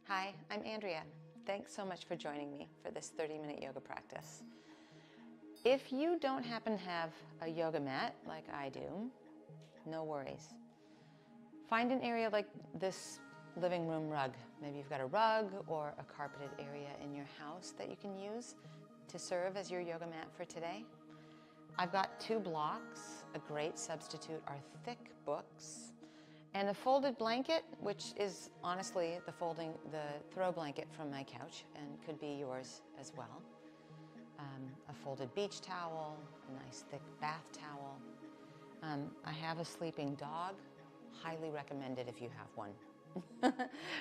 Hi, I'm Andrea. Thanks so much for joining me for this 30-minute yoga practice. If you don't happen to have a yoga mat like I do, no worries. Find an area like this living room rug. Maybe you've got a rug or a carpeted area in your house that you can use to serve as your yoga mat for today. I've got 2 blocks. A great substitute are thick books. And a folded blanket, which is honestly the throw blanket from my couch and could be yours as well. A folded beach towel, a nice thick bath towel. I have a sleeping dog, highly recommended if you have one.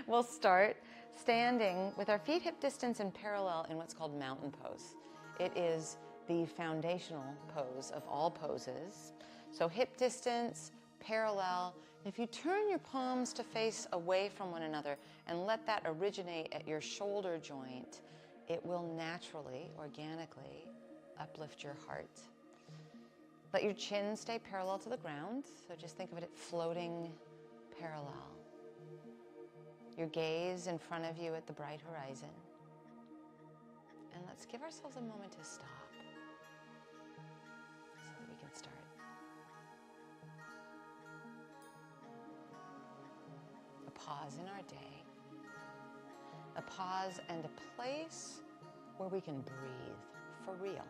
We'll start standing with our feet hip distance and parallel in what's called mountain pose. It is the foundational pose of all poses. So hip distance, parallel. If you turn your palms to face away from one another and let that originate at your shoulder joint, it will naturally, organically uplift your heart. Let your chin stay parallel to the ground, so just think of it floating parallel. Your gaze in front of you at the bright horizon. And let's give ourselves a moment to stop so that we can start. A pause in our day. A pause and a place where we can breathe for real.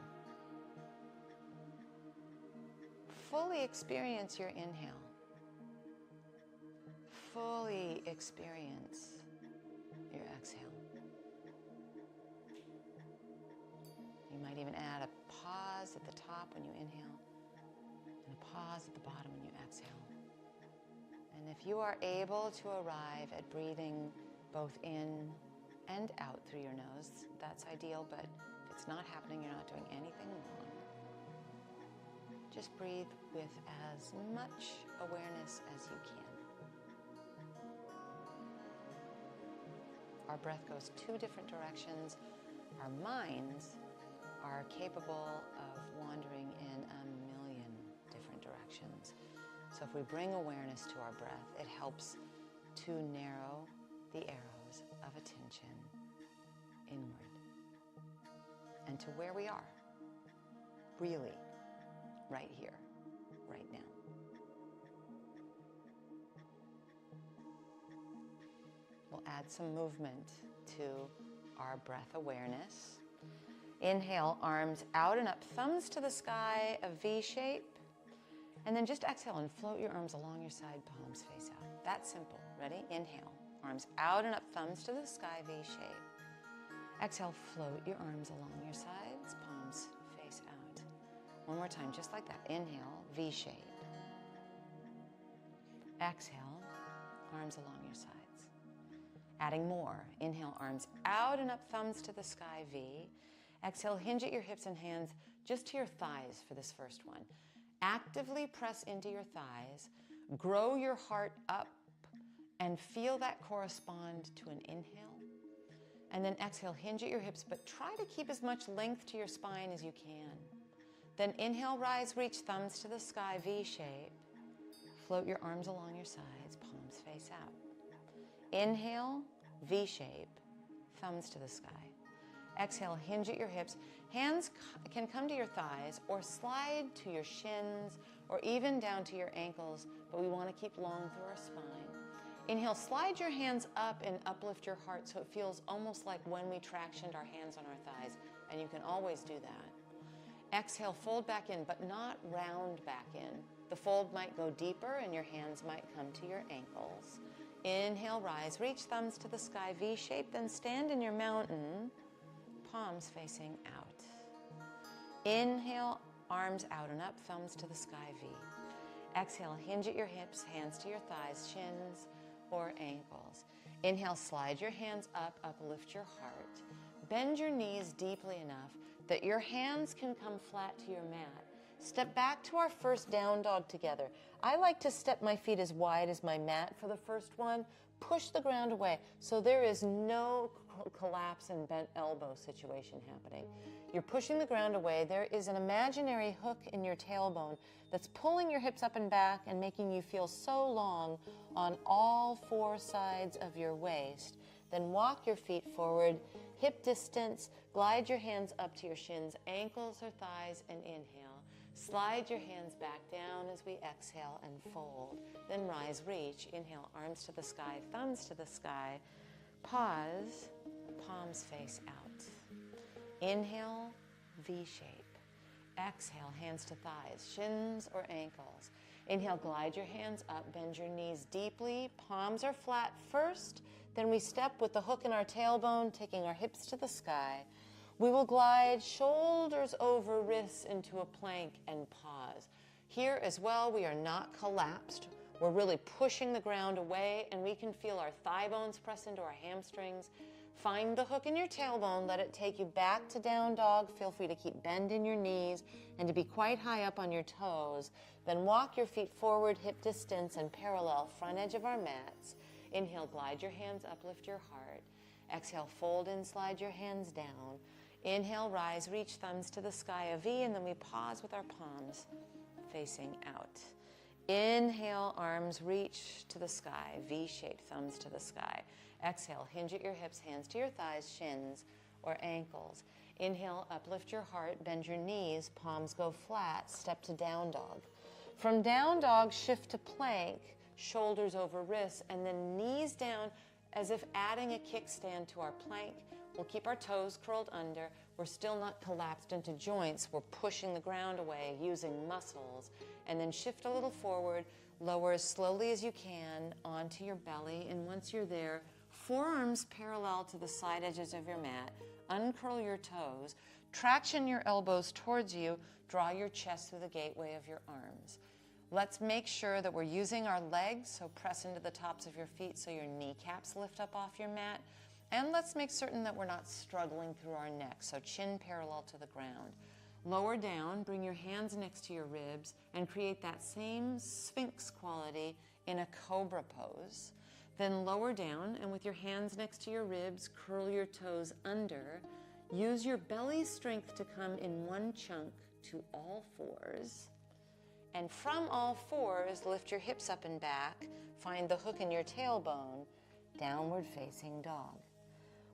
Fully experience your inhale. Fully experience your exhale. You might even add a pause at the top when you inhale and a pause at the bottom when you exhale. And if you are able to arrive at breathing both in and out through your nose, that's ideal, but if it's not happening, you're not doing anything wrong. Just breathe with as much awareness as you can. Our breath goes 2 different directions. Our minds are capable of wandering in a million different directions. So if we bring awareness to our breath, it helps to narrow the arrows of attention inward and to where we are, really, right here, right now. We'll add some movement to our breath awareness. Inhale, arms out and up, thumbs to the sky, a V shape. And then just exhale and float your arms along your side, palms face out. That's simple. Ready? Inhale, arms out and up, thumbs to the sky, V shape. Exhale, float your arms along your sides, palms face out. One more time, just like that. Inhale, V shape. Exhale, arms along your sides. Adding more. Inhale, arms out and up, thumbs to the sky, V. Exhale, hinge at your hips and hands just to your thighs for this first one. Actively press into your thighs, grow your heart up, and feel that correspond to an inhale. And then exhale, hinge at your hips, but try to keep as much length to your spine as you can. Then inhale, rise, reach, thumbs to the sky, V shape. Float your arms along your sides, palms face out. Inhale, V shape, thumbs to the sky. Exhale, hinge at your hips. Hands can come to your thighs or slide to your shins or even down to your ankles, but we want to keep long through our spine. Inhale, slide your hands up and uplift your heart so it feels almost like when we tractioned our hands on our thighs, and you can always do that. Exhale, fold back in, but not round back in. The fold might go deeper and your hands might come to your ankles. Inhale, rise, reach, thumbs to the sky, V shape, then stand in your mountain, palms facing out. Inhale, arms out and up, thumbs to the sky, V. Exhale, hinge at your hips, hands to your thighs, shins or ankles. Inhale, slide your hands up, uplift your heart. Bend your knees deeply enough that your hands can come flat to your mat. Step back to our first down dog together. I like to step my feet as wide as my mat for the first one. Push the ground away so there is no collapse and bent elbow situation happening. You're pushing the ground away. There is an imaginary hook in your tailbone that's pulling your hips up and back and making you feel so long on all 4 sides of your waist Then walk your feet forward, hip distance, glide your hands up to your shins, ankles or thighs, and inhale. Slide your hands back down as we exhale and fold. Then rise, reach. Inhale, arms to the sky, thumbs to the sky. Pause, palms face out. Inhale, V shape. Exhale, hands to thighs, shins or ankles. Inhale, glide your hands up, bend your knees deeply. Palms are flat first. Then we step with the hook in our tailbone, taking our hips to the sky. We will glide shoulders over wrists into a plank and pause. Here as well, we are not collapsed. We're really pushing the ground away, and we can feel our thigh bones press into our hamstrings. Find the hook in your tailbone. Let it take you back to down dog. Feel free to keep bend in your knees and to be quite high up on your toes. Then walk your feet forward, hip distance and parallel, front edge of our mats. Inhale, glide your hands up, lift your heart. Exhale, fold in, slide your hands down. Inhale, rise, reach, thumbs to the sky, a V, and then we pause with our palms facing out. Inhale, arms reach to the sky, V shape, thumbs to the sky. Exhale, hinge at your hips, hands to your thighs, shins or ankles. Inhale, uplift your heart, bend your knees, palms go flat, step to down dog. From down dog, shift to plank, shoulders over wrists, and then knees down as if adding a kickstand to our plank. We'll keep our toes curled under. We're still not collapsed into joints. We're pushing the ground away using muscles. And then shift a little forward, lower as slowly as you can onto your belly. And once you're there, forearms parallel to the side edges of your mat. Uncurl your toes. Traction your elbows towards you. Draw your chest through the gateway of your arms. Let's make sure that we're using our legs, so press into the tops of your feet so your kneecaps lift up off your mat. And let's make certain that we're not struggling through our neck, so chin parallel to the ground. Lower down, bring your hands next to your ribs, and create that same Sphinx quality in a cobra pose. Then lower down, and with your hands next to your ribs, curl your toes under. Use your belly strength to come in one chunk to all fours. And from all fours, lift your hips up and back. Find the hook in your tailbone, downward facing dog.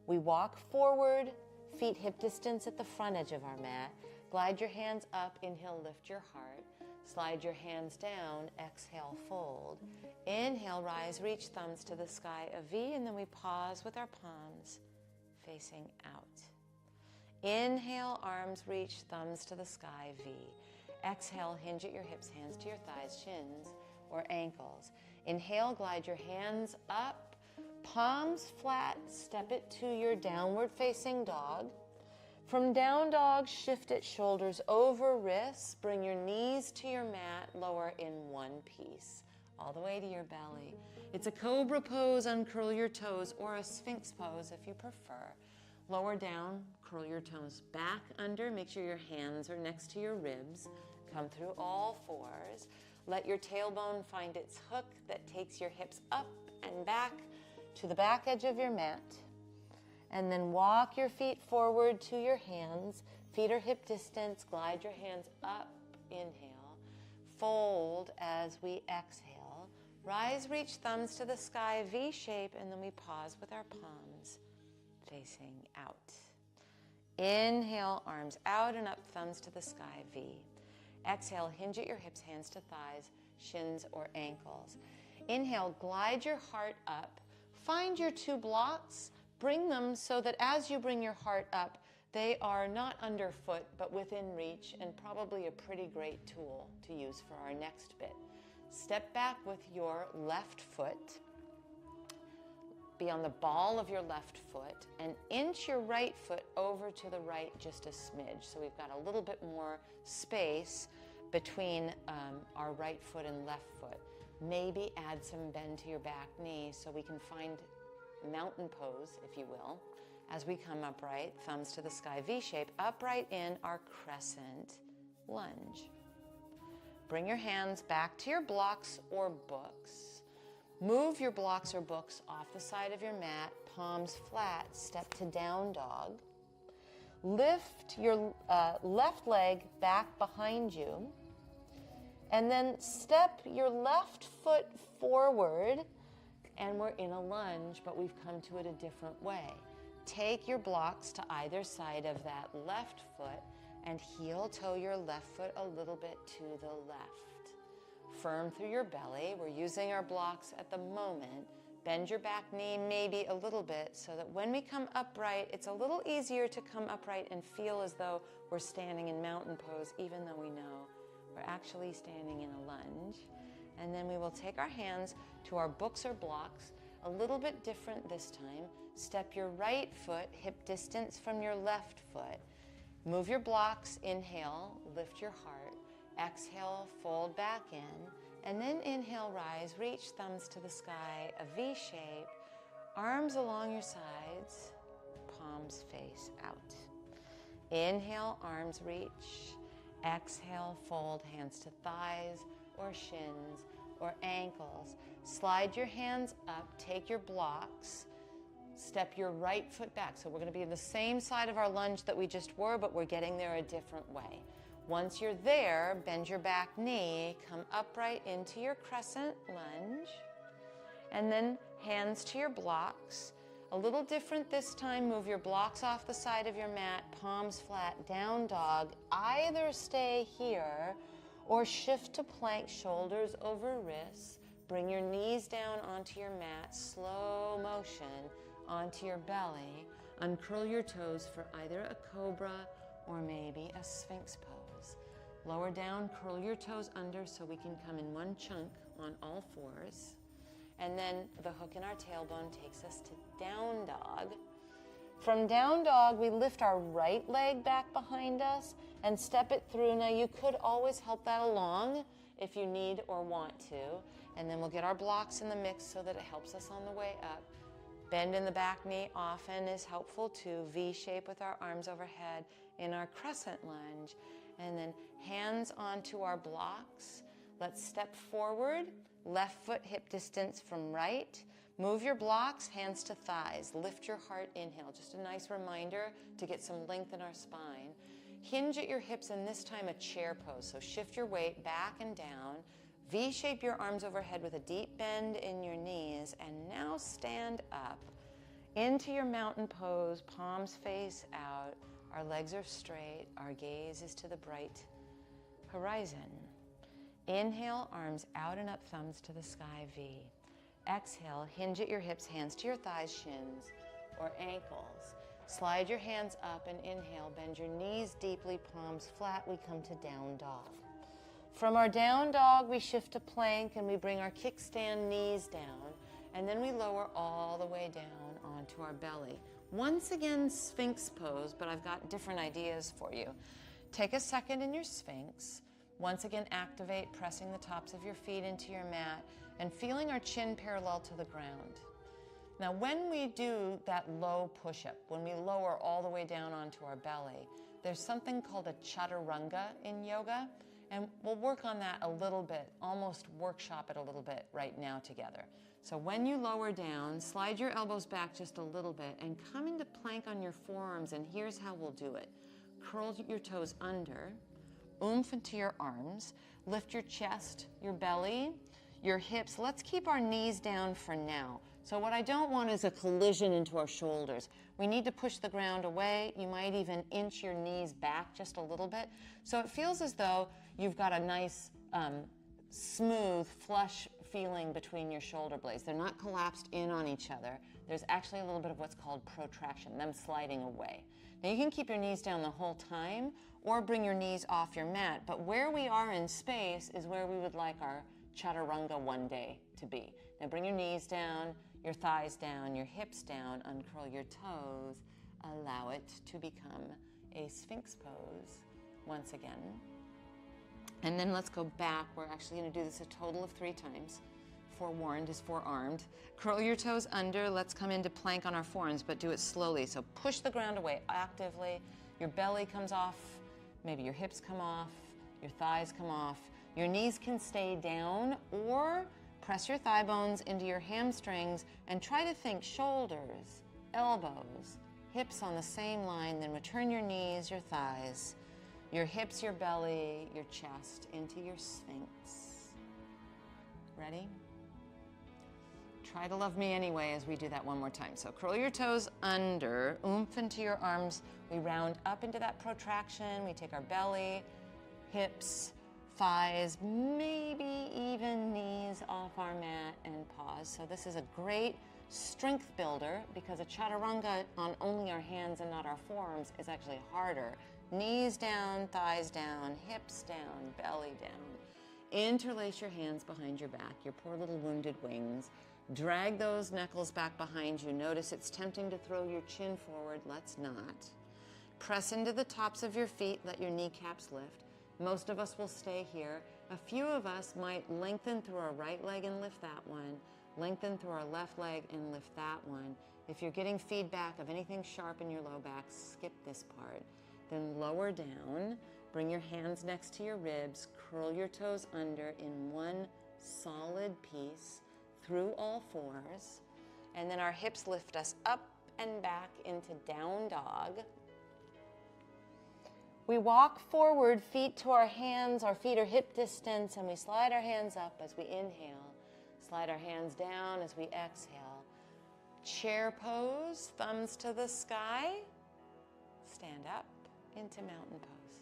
We walk forward, feet hip distance at the front edge of our mat. Glide your hands up, inhale, lift your heart. Slide your hands down, exhale, fold. Inhale, rise, reach, thumbs to the sky, a V, and then we pause with our palms facing out. Inhale, arms reach, thumbs to the sky, V. Exhale, hinge at your hips, hands to your thighs, shins or ankles. Inhale, glide your hands up, palms flat, step it to your downward facing dog. From down dog, shift it shoulders over wrists, bring your knees to your mat, lower in one piece, all the way to your belly. It's a cobra pose, uncurl your toes, or a sphinx pose if you prefer. Lower down, curl your toes back under, make sure your hands are next to your ribs. Come through all fours. Let your tailbone find its hook that takes your hips up and back to the back edge of your mat. And then walk your feet forward to your hands. Feet are hip distance. Glide your hands up. Inhale. Fold as we exhale. Rise, reach, thumbs to the sky, V shape, and then we pause with our palms facing out. Inhale, arms out and up, thumbs to the sky, V. Exhale, hinge at your hips, hands to thighs, shins or ankles. Inhale, glide your heart up. Find your two blocks, bring them so that as you bring your heart up, they are not underfoot, but within reach, and probably a pretty great tool to use for our next bit. Step back with your left foot. Be on the ball of your left foot and inch your right foot over to the right just a smidge. So we've got a little bit more space between our right foot and left foot. Maybe add some bend to your back knee so we can find mountain pose, if you will, as we come upright, thumbs to the sky, V shape, upright in our crescent lunge. Bring your hands back to your blocks or books. Move your blocks or books off the side of your mat, palms flat, step to down dog. Lift your left leg back behind you, and then step your left foot forward and we're in a lunge, but we've come to it a different way. Take your blocks to either side of that left foot and heel toe your left foot a little bit to the left. Firm through your belly. We're using our blocks at the moment. Bend your back knee maybe a little bit so that when we come upright, it's a little easier to come upright and feel as though we're standing in mountain pose, even though we know we're actually standing in a lunge. And then we will take our hands to our books or blocks, a little bit different this time. Step your right foot hip distance from your left foot. Move your blocks, inhale, lift your heart. Exhale, fold back in. And then inhale, rise, reach thumbs to the sky, a V shape, arms along your sides, palms face out. Inhale, arms reach. Exhale, fold hands to thighs or shins or ankles. Slide your hands up, take your blocks, step your right foot back. So we're going to be in the same side of our lunge that we just were, but we're getting there a different way. Once you're there, bend your back knee, come upright into your crescent lunge, and then hands to your blocks. A little different this time, move your blocks off the side of your mat, palms flat, down dog. Either stay here or shift to plank, shoulders over wrists. Bring your knees down onto your mat, slow motion onto your belly. Uncurl your toes for either a cobra or maybe a sphinx pose. Lower down, curl your toes under so we can come in one chunk on all fours. And then the hook in our tailbone takes us to down dog. From down dog, we lift our right leg back behind us and step it through. Now you could always help that along if you need or want to. And then we'll get our blocks in the mix so that it helps us on the way up. Bend in the back knee often is helpful too. V shape with our arms overhead in our crescent lunge. And then hands onto our blocks. Let's step forward, left foot hip distance from right. Move your blocks, hands to thighs. Lift your heart, inhale. Just a nice reminder to get some length in our spine. Hinge at your hips, and this time a chair pose. So shift your weight back and down. V-shape your arms overhead with a deep bend in your knees. And now stand up into your mountain pose, palms face out. Our legs are straight. Our gaze is to the bright horizon. Inhale, arms out and up, thumbs to the sky, V. Exhale, hinge at your hips, hands to your thighs, shins, or ankles. Slide your hands up and inhale, bend your knees deeply, palms flat, we come to down dog. From our down dog, we shift to plank and we bring our kickstand knees down, and then we lower all the way down onto our belly. Once again, Sphinx pose, but I've got different ideas for you. Take a second in your Sphinx. Once again, activate, pressing the tops of your feet into your mat and feeling our chin parallel to the ground. Now, when we do that low push-up, when we lower all the way down onto our belly, there's something called a chaturanga in yoga, and we'll work on that a little bit, almost workshop it a little bit right now together. So when you lower down, slide your elbows back just a little bit and come into plank on your forearms, and here's how we'll do it. Curl your toes under, oomph into your arms, lift your chest, your belly, your hips. Let's keep our knees down for now. So what I don't want is a collision into our shoulders. We need to push the ground away. You might even inch your knees back just a little bit. So it feels as though you've got a nice, smooth, flush feeling between your shoulder blades. They're not collapsed in on each other. There's actually a little bit of what's called protraction, them sliding away. Now you can keep your knees down the whole time or bring your knees off your mat, but where we are in space is where we would like our chaturanga one day to be. Now bring your knees down, your thighs down, your hips down, uncurl your toes, allow it to become a Sphinx pose once again. And then let's go back. We're actually going to do this a total of 3 times. Forewarned is forearmed. Curl your toes under. Let's come into plank on our forearms, but do it slowly. So push the ground away actively. Your belly comes off. Maybe your hips come off. Your thighs come off. Your knees can stay down, or press your thigh bones into your hamstrings and try to think shoulders, elbows, hips on the same line. Then return your knees, your thighs, your hips, your belly, your chest into your Sphinx. Ready? Try to love me anyway as we do that one more time. So curl your toes under, oomph into your arms. We round up into that protraction. We take our belly, hips, thighs, maybe even knees off our mat and pause. So this is a great strength builder because a chaturanga on only our hands and not our forearms is actually harder. Knees down, thighs down, hips down, belly down. Interlace your hands behind your back, your poor little wounded wings. Drag those knuckles back behind you. Notice it's tempting to throw your chin forward. Let's not. Press into the tops of your feet. Let your kneecaps lift. Most of us will stay here. A few of us might lengthen through our right leg and lift that one. Lengthen through our left leg and lift that one. If you're getting feedback of anything sharp in your low back, skip this part. Then lower down. Bring your hands next to your ribs. Curl your toes under in one solid piece through all fours. And then our hips lift us up and back into down dog. We walk forward, feet to our hands. Our feet are hip distance, and we slide our hands up as we inhale. Slide our hands down as we exhale. Chair pose, thumbs to the sky. Stand up into mountain pose.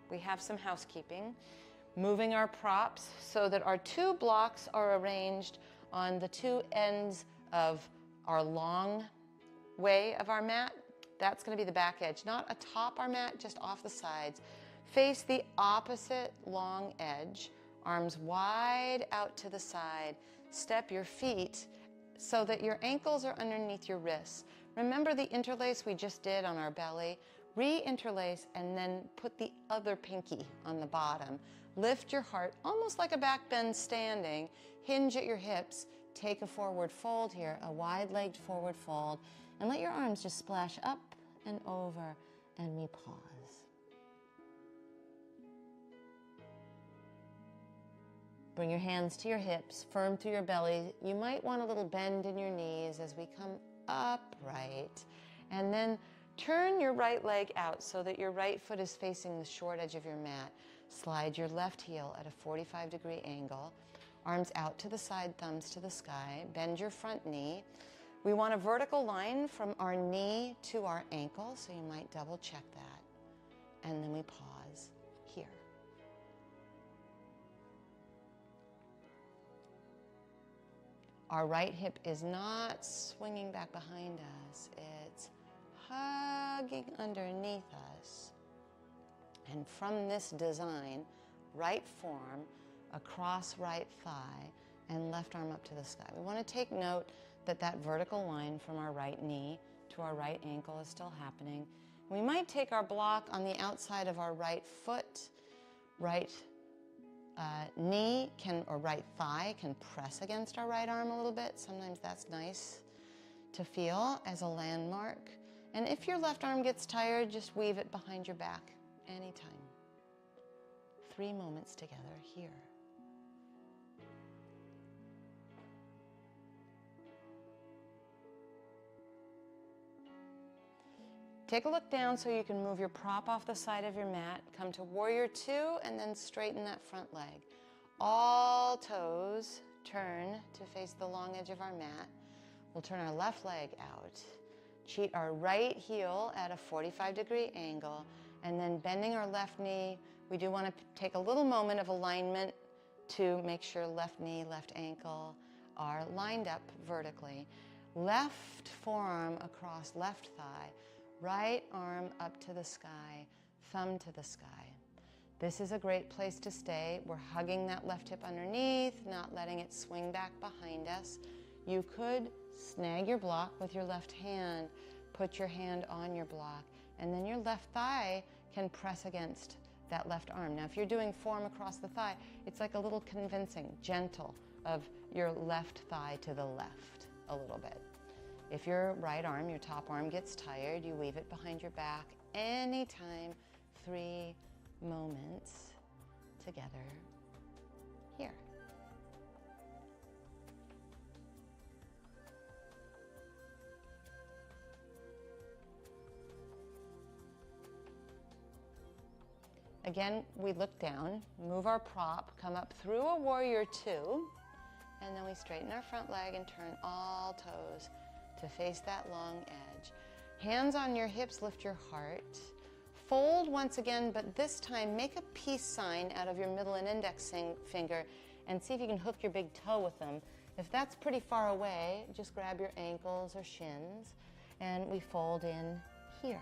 We have some housekeeping. Moving our props so that our two blocks are arranged on the two ends of our long way of our mat. That's going to be the back edge, not atop our mat, just off the sides. Face the opposite long edge, arms wide out to the side. Step your feet so that your ankles are underneath your wrists. Remember the interlace we just did on our belly? Re-interlace and then put the other pinky on the bottom. Lift your heart almost like a back bend standing. Hinge at your hips. Take a forward fold here, a wide-legged forward fold, and let your arms just splash up and over, and we pause. Bring your hands to your hips, firm through your belly. You might want a little bend in your knees as we come upright, and then turn your right leg out so that your right foot is facing the short edge of your mat. Slide your left heel at a 45-degree angle. Arms out to the side, thumbs to the sky. Bend your front knee. We want a vertical line from our knee to our ankle, so you might double check that. And then we pause here. Our right hip is not swinging back behind us. It's hugging underneath us. And from this design, right forearm across right thigh and left arm up to the sky. We want to take note that that vertical line from our right knee to our right ankle is still happening. We might take our block on the outside of our right foot. Right knee or right thigh can press against our right arm a little bit. Sometimes that's nice to feel as a landmark. And if your left arm gets tired, just weave it behind your back anytime. 3 moments together here. Take a look down so you can move your prop off the side of your mat. Come to warrior 2 and then straighten that front leg. All toes turn to face the long edge of our mat. We'll turn our left leg out. Cheat our right heel at a 45-degree angle, and then bending our left knee. We do want to take a little moment of alignment to make sure left knee, left ankle are lined up vertically. Left forearm across left thigh. Right arm up to the sky, thumb to the sky. This is a great place to stay. We're hugging that left hip underneath, not letting it swing back behind us. You could snag your block with your left hand, put your hand on your block, and then your left thigh can press against that left arm. Now, if you're doing forearm across the thigh, it's like a little convincing, gentle of your left thigh to the left a little bit. If your right arm, your top arm gets tired, you weave it behind your back anytime. 3 moments together here. Again, we look down, move our prop, come up through a warrior 2, And then we straighten our front leg and turn all toes to face that long edge. Hands on your hips, lift your heart. Fold once again, but this time make a peace sign out of your middle and index finger and see if you can hook your big toe with them. If that's pretty far away, just grab your ankles or shins and we fold in here.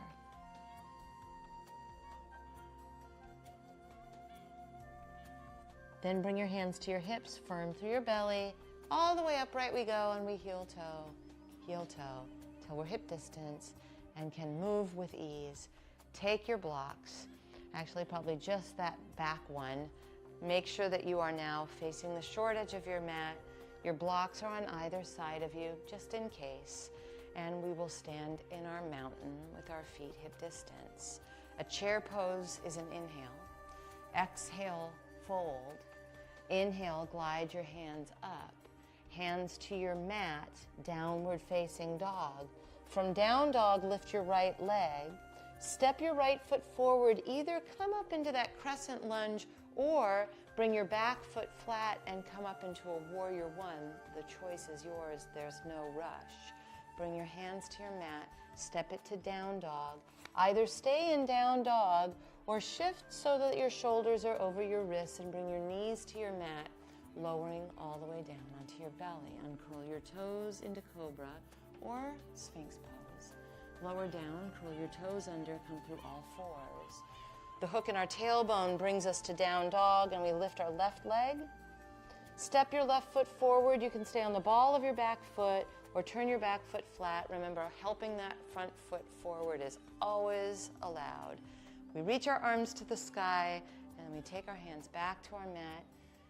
Then bring your hands to your hips, firm through your belly, all the way upright we go, and we heel toe, till we're hip distance and can move with ease. Take your blocks, actually probably just that back one. Make sure that you are now facing the short edge of your mat. Your blocks are on either side of you, just in case. And we will stand in our mountain with our feet hip distance. A chair pose is an inhale. Exhale, fold. Inhale, glide your hands up. Hands to your mat, downward facing dog. From down dog, lift your right leg. Step your right foot forward. Either come up into that crescent lunge or bring your back foot flat and come up into a warrior one. The choice is yours. There's no rush. Bring your hands to your mat. Step it to down dog. Either stay in down dog or shift so that your shoulders are over your wrists and bring your knees to your mat, lowering all the way down onto your belly. Uncurl your toes into cobra or sphinx pose. Lower down, curl your toes under, come through all fours. The hook in our tailbone brings us to down dog, and we lift our left leg. Step your left foot forward. You can stay on the ball of your back foot or turn your back foot flat. Remember, helping that front foot forward is always allowed. We reach our arms to the sky, and we take our hands back to our mat.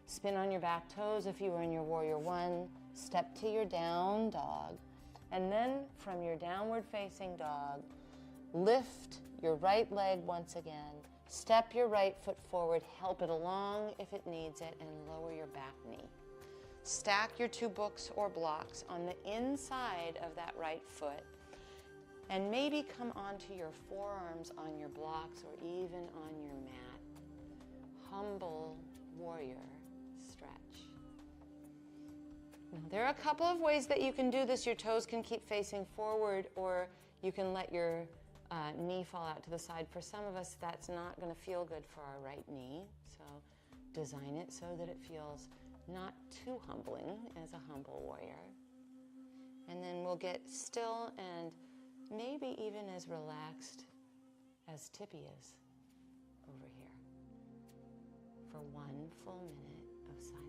Spin on your back toes if you were in your warrior one. Step to your down dog. And then from your downward facing dog, lift your right leg once again. Step your right foot forward, help it along if it needs it, and lower your back knee. Stack your two books or blocks on the inside of that right foot, and maybe come onto your forearms on your blocks or even on your mat. Humble warrior stretch. Now, there are a couple of ways that you can do this. Your toes can keep facing forward, or you can let your knee fall out to the side. For some of us, that's not going to feel good for our right knee, so design it so that it feels not too humbling as a humble warrior. And then we'll get still and maybe even as relaxed as Tippy is over here for 1 full minute of silence.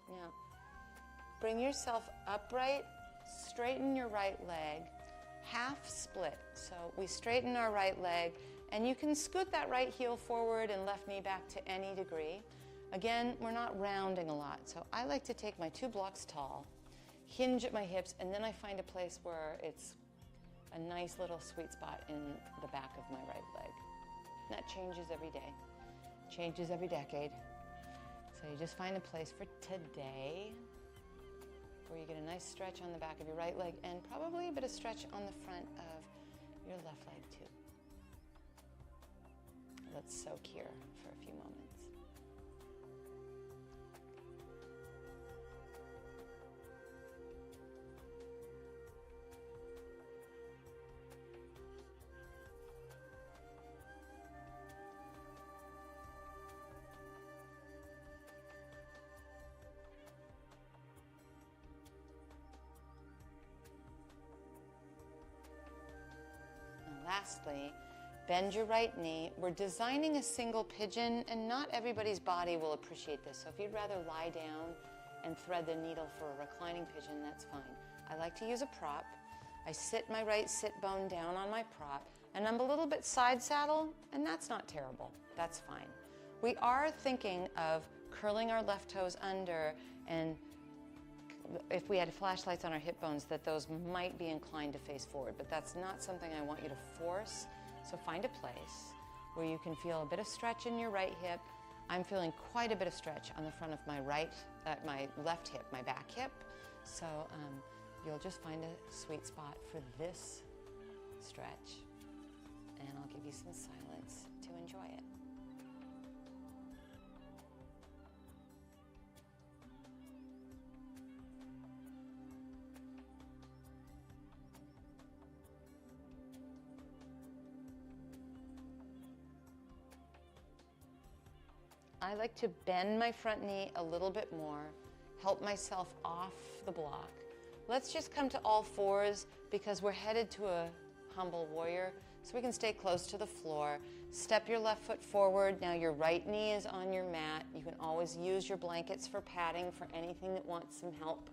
Now, bring yourself upright, straighten your right leg, half split. So we straighten our right leg, and you can scoot that right heel forward and left knee back to any degree. Again, we're not rounding a lot, so I like to take my 2 blocks tall, hinge at my hips, and then I find a place where it's a nice little sweet spot in the back of my right leg. And that changes every day, changes every decade. So you just find a place for today where you get a nice stretch on the back of your right leg and probably a bit of stretch on the front of your left leg too. Let's soak here for a few moments. Lastly, bend your right knee. We're designing a single pigeon, and not everybody's body will appreciate this. So if you'd rather lie down and thread the needle for a reclining pigeon, that's fine. I like to use a prop. I sit my right sit bone down on my prop, and I'm a little bit side saddle, and that's not terrible. That's fine. We are thinking of curling our left toes under, and if we had flashlights on our hip bones, that those might be inclined to face forward, but that's not something I want you to force. So find a place where you can feel a bit of stretch in your right hip. I'm feeling quite a bit of stretch on the front of my my left hip, my back hip. So you'll just find a sweet spot for this stretch, and I'll give you some silence to enjoy it. I like to bend my front knee a little bit more, help myself off the block. Let's just come to all fours because we're headed to a humble warrior, so we can stay close to the floor. Step your left foot forward. Now your right knee is on your mat. You can always use your blankets for padding for anything that wants some help.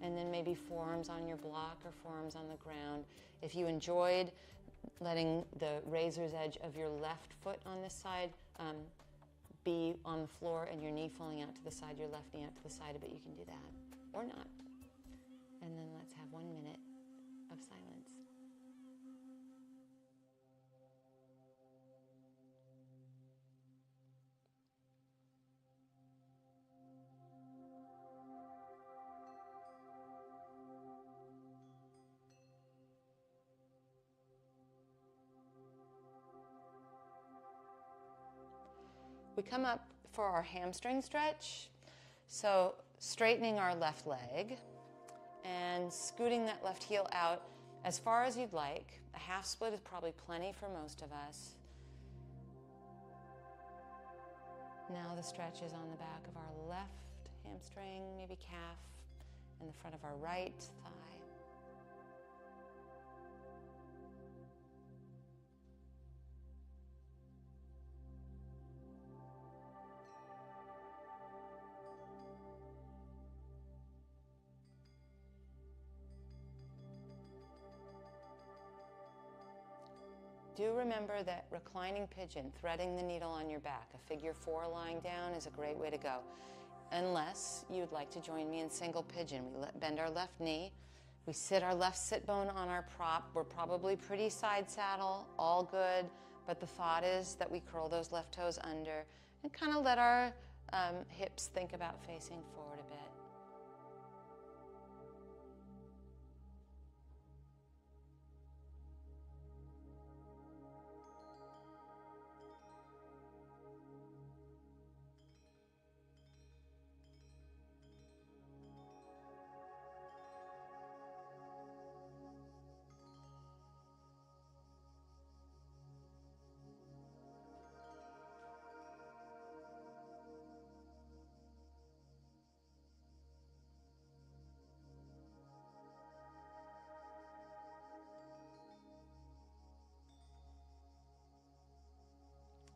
And then maybe forearms on your block or forearms on the ground. If you enjoyed letting the razor's edge of your left foot on this side be on the floor and your knee falling out to the side, your left knee out to the side of it, you can do that, or not. And then let's have 1 minute of silence. We come up for our hamstring stretch. So straightening our left leg and scooting that left heel out as far as you'd like. A half split is probably plenty for most of us. Now the stretch is on the back of our left hamstring, maybe calf, and the front of our right thigh. Do remember that reclining pigeon, threading the needle on your back, a figure 4 lying down is a great way to go. Unless you'd like to join me in single pigeon. We bend our left knee. We sit our left sit bone on our prop. We're probably pretty side saddle, all good. But the thought is that we curl those left toes under and kind of let our hips think about facing forward a bit.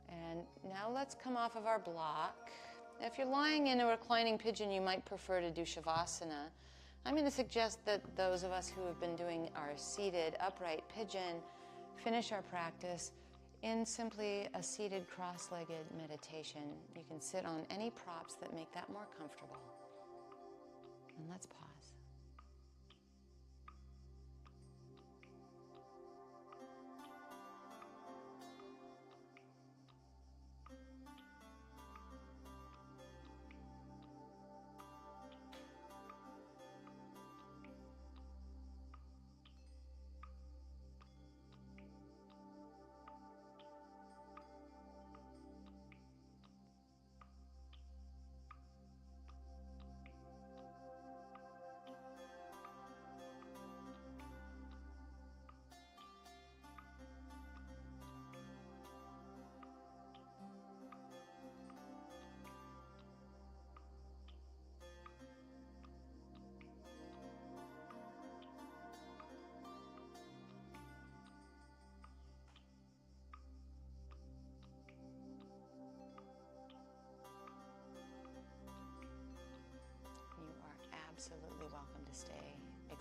And now let's come off of our block. If you're lying in a reclining pigeon, you might prefer to do Shavasana. I'm going to suggest that those of us who have been doing our seated upright pigeon finish our practice in simply a seated cross-legged meditation. You can sit on any props that make that more comfortable. And let's pause.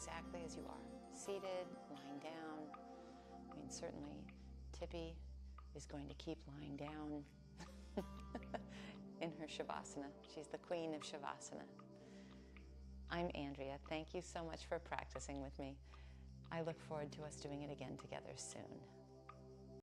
exactly as you are, seated, lying down. I mean, certainly Tippy is going to keep lying down in her Shavasana. She's the queen of Shavasana. I'm Andrea. Thank you so much for practicing with me. I look forward to us doing it again together soon.